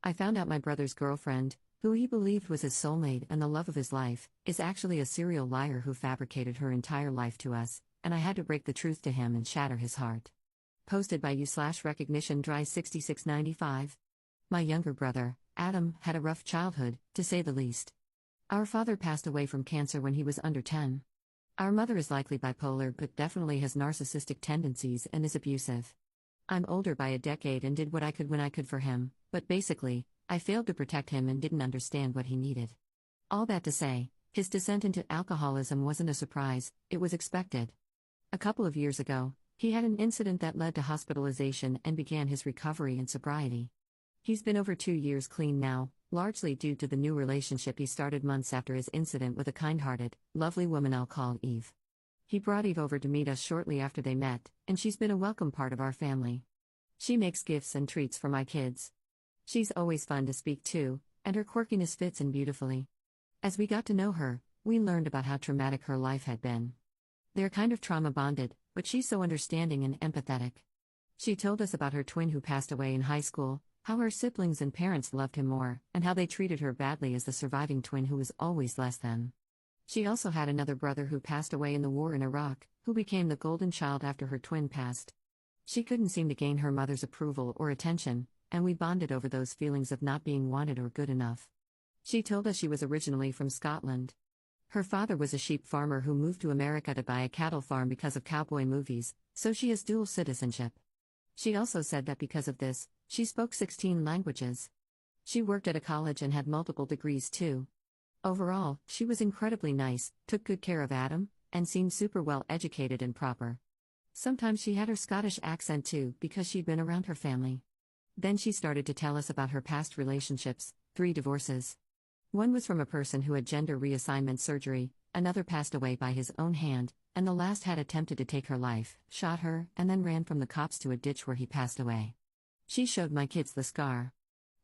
I found out my brother's girlfriend, who he believed was his soulmate and the love of his life, is actually a serial liar who fabricated her entire life to us, and I had to break the truth to him and shatter his heart. Posted by you/recognition dry 6695. My younger brother, Adam, had a rough childhood, to say the least. Our father passed away from cancer when he was under 10. Our mother is likely bipolar but definitely has narcissistic tendencies and is abusive. I'm older by a decade and did what I could when I could for him, but basically, I failed to protect him and didn't understand what he needed. All that to say, his descent into alcoholism wasn't a surprise, it was expected. A couple of years ago, he had an incident that led to hospitalization and began his recovery and sobriety. He's been over 2 years clean now, largely due to the new relationship he started months after his incident with a kind-hearted, lovely woman I'll call Eve. He brought Eve over to meet us shortly after they met, and she's been a welcome part of our family. She makes gifts and treats for my kids. She's always fun to speak to, and her quirkiness fits in beautifully. As we got to know her, we learned about how traumatic her life had been. They're kind of trauma bonded, but she's so understanding and empathetic. She told us about her twin who passed away in high school, how her siblings and parents loved him more, and how they treated her badly as the surviving twin who was always less than. She also had another brother who passed away in the war in Iraq, who became the golden child after her twin passed. She couldn't seem to gain her mother's approval or attention, and we bonded over those feelings of not being wanted or good enough. She told us she was originally from Scotland. Her father was a sheep farmer who moved to America to buy a cattle farm because of cowboy movies, so she has dual citizenship. She also said that because of this, she spoke 16 languages. She worked at a college and had multiple degrees too. Overall, she was incredibly nice, took good care of Adam, and seemed super well educated and proper. Sometimes she had her Scottish accent too because she'd been around her family. Then she started to tell us about her past relationships, 3 divorces. One was from a person who had gender reassignment surgery, another passed away by his own hand, and the last had attempted to take her life, shot her, and then ran from the cops to a ditch where he passed away. She showed my kids the scar.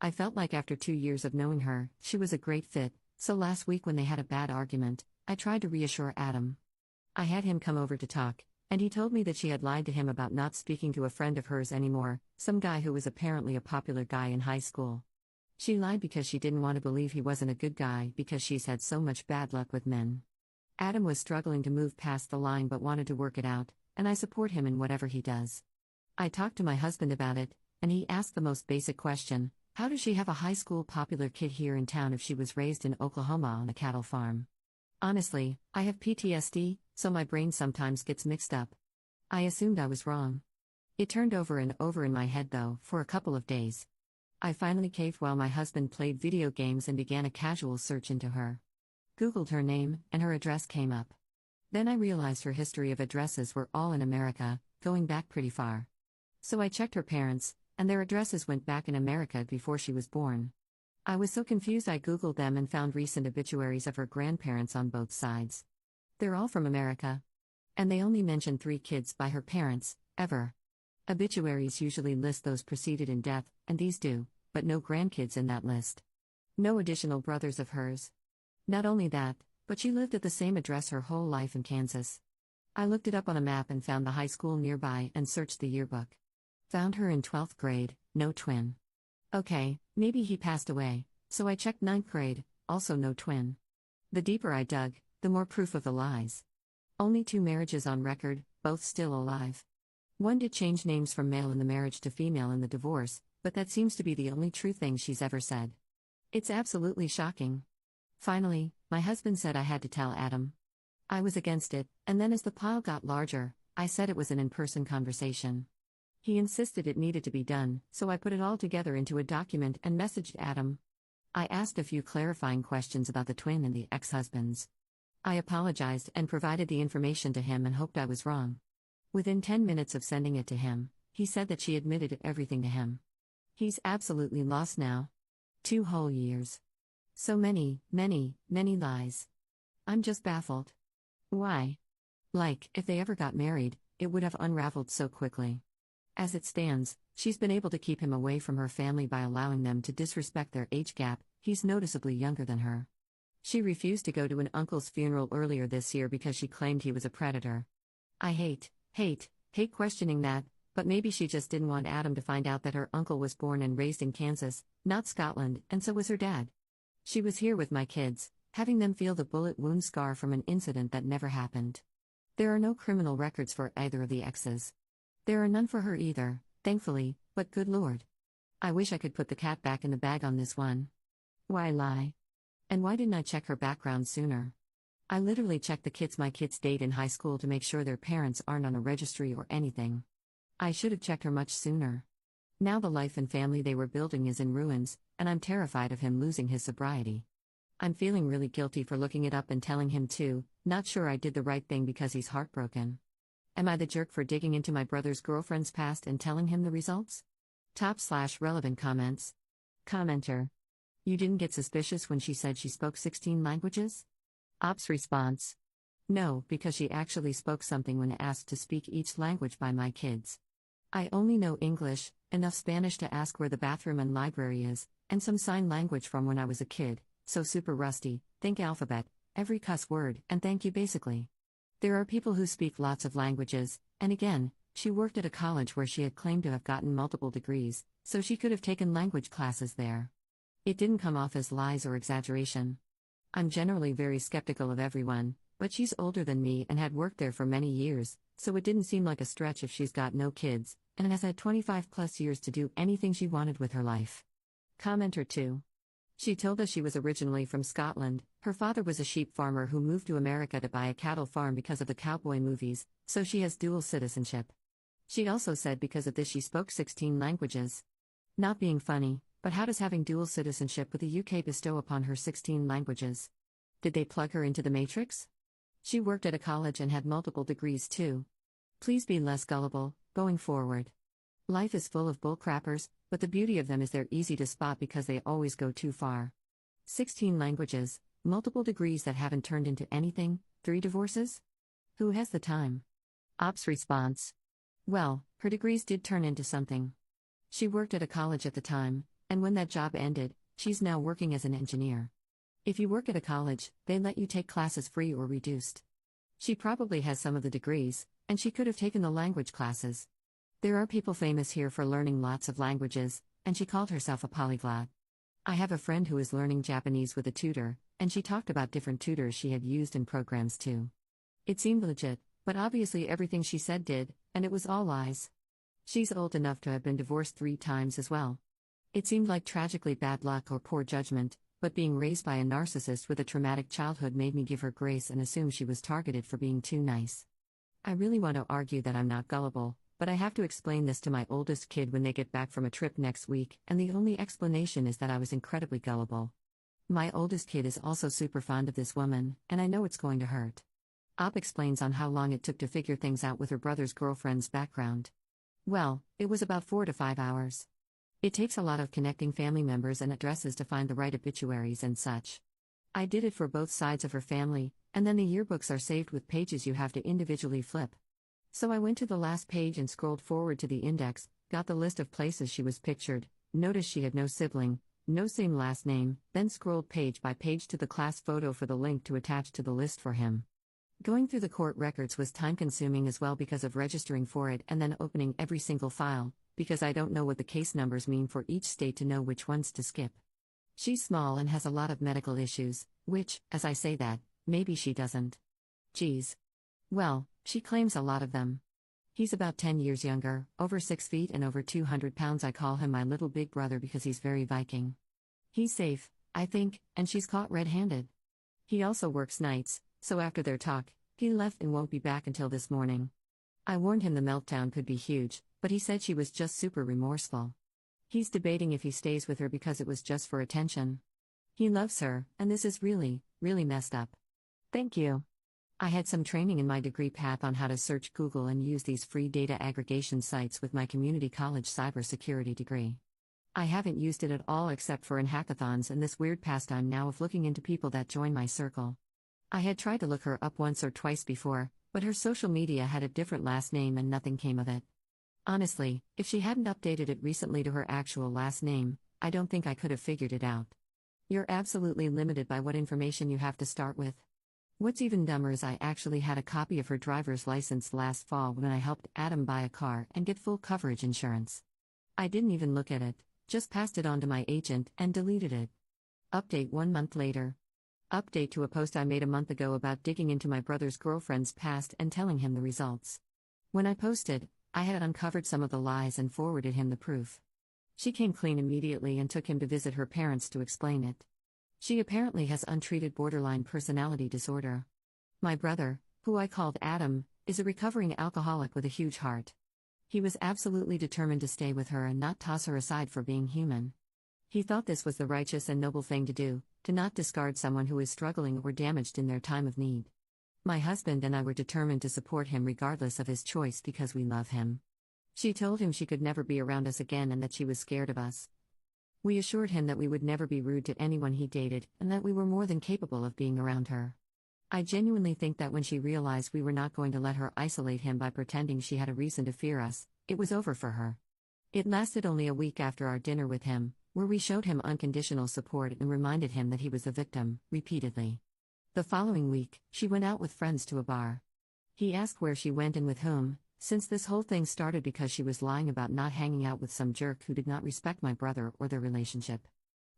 I felt like after 2 years of knowing her, she was a great fit, so last week when they had a bad argument, I tried to reassure Adam. I had him come over to talk, and he told me that she had lied to him about not speaking to a friend of hers anymore, some guy who was apparently a popular guy in high school. She lied because she didn't want to believe he wasn't a good guy because she's had so much bad luck with men. Adam was struggling to move past the line but wanted to work it out, and I support him in whatever he does. I talked to my husband about it, and he asked the most basic question: how does she have a high school popular kid here in town if she was raised in Oklahoma on a cattle farm? Honestly, I have PTSD, so my brain sometimes gets mixed up. I assumed I was wrong. It turned over and over in my head though, for a couple of days. I finally caved while my husband played video games and began a casual search into her. Googled her name, and her address came up. Then I realized her history of addresses were all in America, going back pretty far. So I checked her parents, and their addresses went back in America before she was born. I was so confused I Googled them and found recent obituaries of her grandparents on both sides. They're all from America. And they only mention 3 kids by her parents, ever. Obituaries usually list those preceded in death, and these do, but no grandkids in that list. No additional brothers of hers. Not only that, but she lived at the same address her whole life in Kansas. I looked it up on a map and found the high school nearby and searched the yearbook. Found her in 12th grade, no twin. Okay, maybe he passed away, so I checked 9th grade, also no twin. The deeper I dug, the more proof of the lies. Only 2 marriages on record, both still alive. One did change names from male in the marriage to female in the divorce, but that seems to be the only true thing she's ever said. It's absolutely shocking. Finally, my husband said I had to tell Adam. I was against it, and then as the pile got larger, I said it was an in-person conversation. He insisted it needed to be done, so I put it all together into a document and messaged Adam. I asked a few clarifying questions about the twin and the ex-husbands. I apologized and provided the information to him and hoped I was wrong. Within 10 minutes of sending it to him, he said that she admitted everything to him. He's absolutely lost now. 2 whole years. So many lies. I'm just baffled. Why? Like, if they ever got married, it would have unraveled so quickly. As it stands, she's been able to keep him away from her family by allowing them to disrespect their age gap. He's noticeably younger than her. She refused to go to an uncle's funeral earlier this year because she claimed he was a predator. I hate questioning that, But maybe she just didn't want Adam to find out that her uncle was born and raised in Kansas, not Scotland, and so was her dad. She was here with my kids, having them feel the bullet wound scar from an incident that never happened. There are no criminal records for either of the exes. There are none for her either, thankfully, but good lord. I wish I could put the cat back in the bag on this one. Why lie? And why didn't I check her background sooner? I literally checked my kids date in high school to make sure their parents aren't on a registry or anything. I should have checked her much sooner. Now the life and family they were building is in ruins, and I'm terrified of him losing his sobriety. I'm feeling really guilty for looking it up and telling him too, not sure I did the right thing because he's heartbroken. Am I the jerk for digging into my brother's girlfriend's past and telling him the results? Top/relevant comments. Commenter. You didn't get suspicious when she said she spoke 16 languages? Ops response. No, because she actually spoke something when asked to speak each language by my kids. I only know English, enough Spanish to ask where the bathroom and library is, and some sign language from when I was a kid, so super rusty, think alphabet, every cuss word, and thank you basically. There are people who speak lots of languages, and again, she worked at a college where she had claimed to have gotten multiple degrees, so she could have taken language classes there. It didn't come off as lies or exaggeration. I'm generally very skeptical of everyone, but she's older than me and had worked there for many years, so it didn't seem like a stretch if she's got no kids, and has had 25 plus years to do anything she wanted with her life. Commenter 2. She told us she was originally from Scotland. Her father was a sheep farmer who moved to America to buy a cattle farm because of the cowboy movies, so she has dual citizenship. She also said because of this she spoke 16 languages. Not being funny, but how does having dual citizenship with the UK bestow upon her 16 languages? Did they plug her into the Matrix? She worked at a college and had multiple degrees too. Please be less gullible, going forward. Life is full of bullcrappers, but the beauty of them is they're easy to spot because they always go too far. 16 languages, multiple degrees that haven't turned into anything, 3 divorces? Who has the time? Ops response. Well, her degrees did turn into something. She worked at a college at the time, and when that job ended, she's now working as an engineer. If you work at a college, they let you take classes free or reduced. She probably has some of the degrees, and she could have taken the language classes. There are people famous here for learning lots of languages, and she called herself a polyglot. I have a friend who is learning Japanese with a tutor, and she talked about different tutors she had used in programs too. It seemed legit, but obviously everything she said did, and it was all lies. She's old enough to have been divorced 3 times as well. It seemed like tragically bad luck or poor judgment, but being raised by a narcissist with a traumatic childhood made me give her grace and assume she was targeted for being too nice. I really want to argue that I'm not gullible, but I have to explain this to my oldest kid when they get back from a trip next week, and the only explanation is that I was incredibly gullible. My oldest kid is also super fond of this woman, and I know it's going to hurt. Op explains on how long it took to figure things out with her brother's girlfriend's background. Well, it was about 4 to 5 hours. It takes a lot of connecting family members and addresses to find the right obituaries and such. I did it for both sides of her family, and then the yearbooks are saved with pages you have to individually flip. So I went to the last page and scrolled forward to the index, got the list of places she was pictured, noticed she had no sibling, no same last name, then scrolled page by page to the class photo for the link to attach to the list for him. Going through the court records was time-consuming as well because of registering for it and then opening every single file, because I don't know what the case numbers mean for each state to know which ones to skip. She's small and has a lot of medical issues, which, as I say that, maybe she doesn't. Geez. Well, she claims a lot of them. He's about 10 years younger, over 6 feet and over 200 pounds. I call him my little big brother because he's very Viking. He's safe, I think, and she's caught red-handed. He also works nights, so after their talk, he left and won't be back until this morning. I warned him the meltdown could be huge, but he said she was just super remorseful. He's debating if he stays with her because it was just for attention. He loves her, and this is really, really messed up. Thank you. I had some training in my degree path on how to search Google and use these free data aggregation sites with my community college cybersecurity degree. I haven't used it at all except for in hackathons and this weird pastime now of looking into people that join my circle. I had tried to look her up once or twice before, but her social media had a different last name and nothing came of it. Honestly, if she hadn't updated it recently to her actual last name, I don't think I could have figured it out. You're absolutely limited by what information you have to start with. What's even dumber is I actually had a copy of her driver's license last fall when I helped Adam buy a car and get full coverage insurance. I didn't even look at it, just passed it on to my agent and deleted it. Update 1 month later. Update to a post I made a month ago about digging into my brother's girlfriend's past and telling him the results. When I posted, I had uncovered some of the lies and forwarded him the proof. She came clean immediately and took him to visit her parents to explain it. She apparently has untreated borderline personality disorder. My brother, who I called Adam, is a recovering alcoholic with a huge heart. He was absolutely determined to stay with her and not toss her aside for being human. He thought this was the righteous and noble thing to do, to not discard someone who is struggling or damaged in their time of need. My husband and I were determined to support him regardless of his choice because we love him. She told him she could never be around us again and that she was scared of us. We assured him that we would never be rude to anyone he dated and that we were more than capable of being around her. I genuinely think that when she realized we were not going to let her isolate him by pretending she had a reason to fear us, it was over for her. It lasted only a week after our dinner with him, where we showed him unconditional support and reminded him that he was the victim, repeatedly. The following week, she went out with friends to a bar. He asked where she went and with whom, since this whole thing started because she was lying about not hanging out with some jerk who did not respect my brother or their relationship.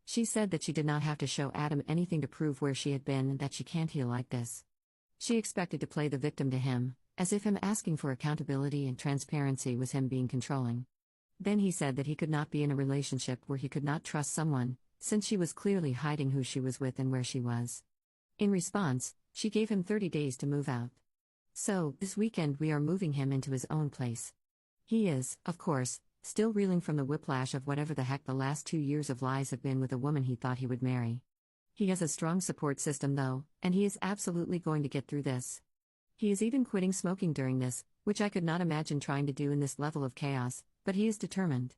She said that she did not have to show Adam anything to prove where she had been and that she can't heal like this. She expected to play the victim to him, as if him asking for accountability and transparency was him being controlling. Then he said that he could not be in a relationship where he could not trust someone, since she was clearly hiding who she was with and where she was. In response, she gave him 30 days to move out. So, this weekend we are moving him into his own place. He is, of course, still reeling from the whiplash of whatever the heck the last 2 years of lies have been with a woman he thought he would marry. He has a strong support system though, and he is absolutely going to get through this. He is even quitting smoking during this, which I could not imagine trying to do in this level of chaos, but he is determined.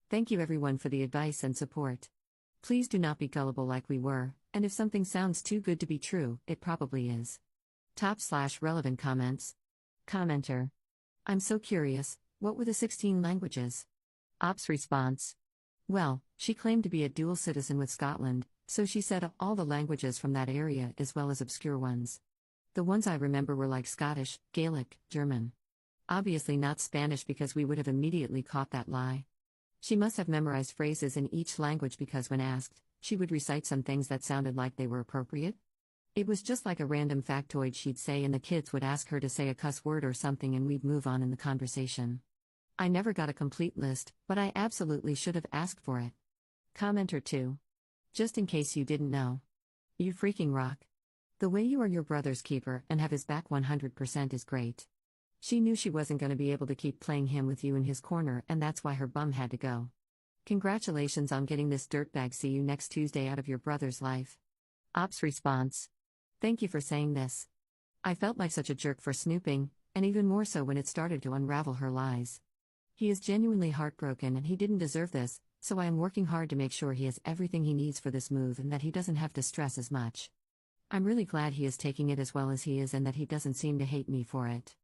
Thank you everyone for the advice and support. Please do not be gullible like we were, and if something sounds too good to be true, it probably is. Top/relevant comments. Commenter. I'm so curious, what were the 16 languages? Ops response. Well, she claimed to be a dual citizen with Scotland, so she said all the languages from that area as well as obscure ones. The ones I remember were like Scottish, Gaelic, German. Obviously not Spanish because we would have immediately caught that lie. She must have memorized phrases in each language because when asked, she would recite some things that sounded like they were appropriate. It was just like a random factoid she'd say and the kids would ask her to say a cuss word or something and we'd move on in the conversation. I never got a complete list, but I absolutely should have asked for it. Commenter 2. Just in case you didn't know. You freaking rock. The way you are your brother's keeper and have his back 100% is great. She knew she wasn't going to be able to keep playing him with you in his corner and that's why her bum had to go. Congratulations on getting this dirtbag see you next Tuesday out of your brother's life. Ops response. Thank you for saying this. I felt like such a jerk for snooping, and even more so when it started to unravel her lies. He is genuinely heartbroken and he didn't deserve this, so I am working hard to make sure he has everything he needs for this move and that he doesn't have to stress as much. I'm really glad he is taking it as well as he is and that he doesn't seem to hate me for it.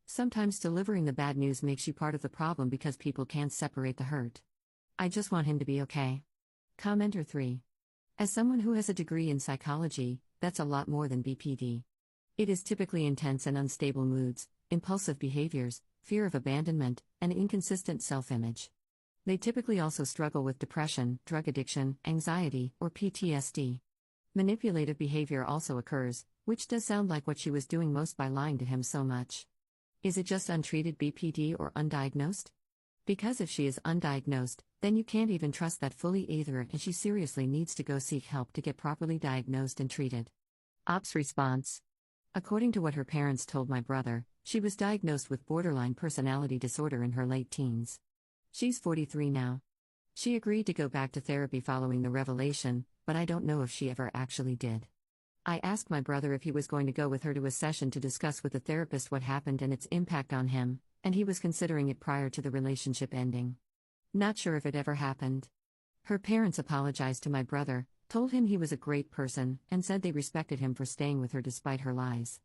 Sometimes delivering the bad news makes you part of the problem because people can't separate the hurt. I just want him to be okay. Commenter 3. As someone who has a degree in psychology, that's a lot more than BPD. It is typically intense and unstable moods, impulsive behaviors, fear of abandonment, and inconsistent self-image. They typically also struggle with depression, drug addiction, anxiety, or PTSD. Manipulative behavior also occurs, which does sound like what she was doing most by lying to him so much. Is it just untreated BPD or undiagnosed? Because if she is undiagnosed, then you can't even trust that fully either and she seriously needs to go seek help to get properly diagnosed and treated. Ops response. According to what her parents told my brother, she was diagnosed with borderline personality disorder in her late teens. She's 43 now. She agreed to go back to therapy following the revelation, but I don't know if she ever actually did. I asked my brother if he was going to go with her to a session to discuss with the therapist what happened and its impact on him, and he was considering it prior to the relationship ending. Not sure if it ever happened. Her parents apologized to my brother, told him he was a great person, and said they respected him for staying with her despite her lies.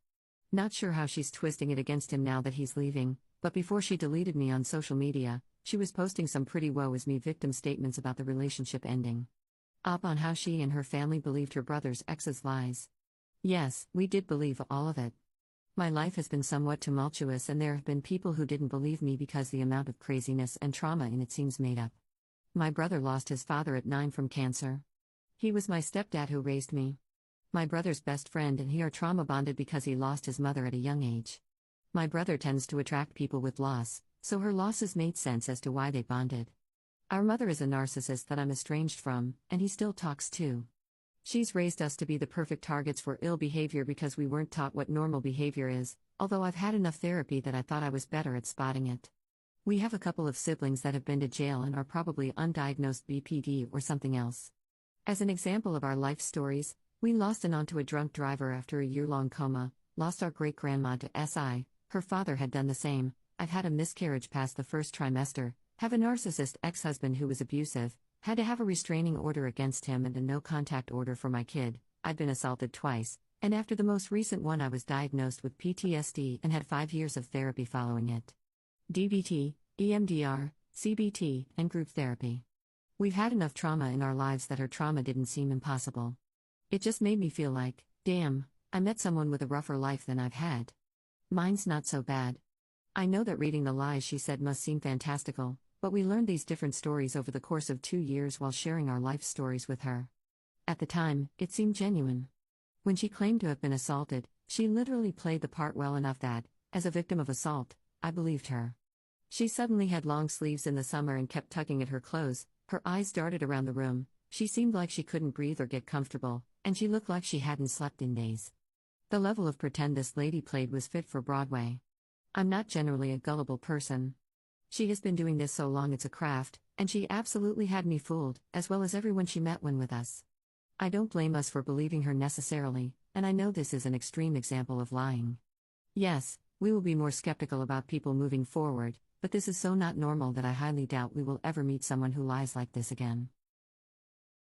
Not sure how she's twisting it against him now that he's leaving, but before she deleted me on social media, she was posting some pretty woe-is-me victim statements about the relationship ending. Up on how she and her family believed her brother's ex's lies. Yes, we did believe all of it. My life has been somewhat tumultuous, and there have been people who didn't believe me because the amount of craziness and trauma in it seems made up. My brother lost his father at 9 from cancer. He was my stepdad who raised me. My brother's best friend and he are trauma bonded because he lost his mother at a young age. My brother tends to attract people with loss, so her losses made sense as to why they bonded. Our mother is a narcissist that I'm estranged from, and he still talks to. She's raised us to be the perfect targets for ill behavior because we weren't taught what normal behavior is, although I've had enough therapy that I thought I was better at spotting it. We have a couple of siblings that have been to jail and are probably undiagnosed BPD or something else. As an example of our life stories, we lost an aunt to a drunk driver after a year-long coma, lost our great-grandma to SI, her father had done the same, I've had a miscarriage past the first trimester, have a narcissist ex-husband who was abusive, had to have a restraining order against him and a no-contact order for my kid, I'd been assaulted twice, and after the most recent one I was diagnosed with PTSD and had 5 years of therapy following it. DBT, EMDR, CBT, and group therapy. We've had enough trauma in our lives that her trauma didn't seem impossible. It just made me feel like, damn, I met someone with a rougher life than I've had. Mine's not so bad. I know that reading the lies she said must seem fantastical, but we learned these different stories over the course of 2 years while sharing our life stories with her. At the time, it seemed genuine. When she claimed to have been assaulted, she literally played the part well enough that, as a victim of assault, I believed her. She suddenly had long sleeves in the summer and kept tugging at her clothes, her eyes darted around the room, she seemed like she couldn't breathe or get comfortable, and she looked like she hadn't slept in days. The level of pretend this lady played was fit for Broadway. I'm not generally a gullible person. She has been doing this so long it's a craft, and she absolutely had me fooled, as well as everyone she met when with us. I don't blame us for believing her necessarily, and I know this is an extreme example of lying. Yes, we will be more skeptical about people moving forward, but this is so not normal that I highly doubt we will ever meet someone who lies like this again.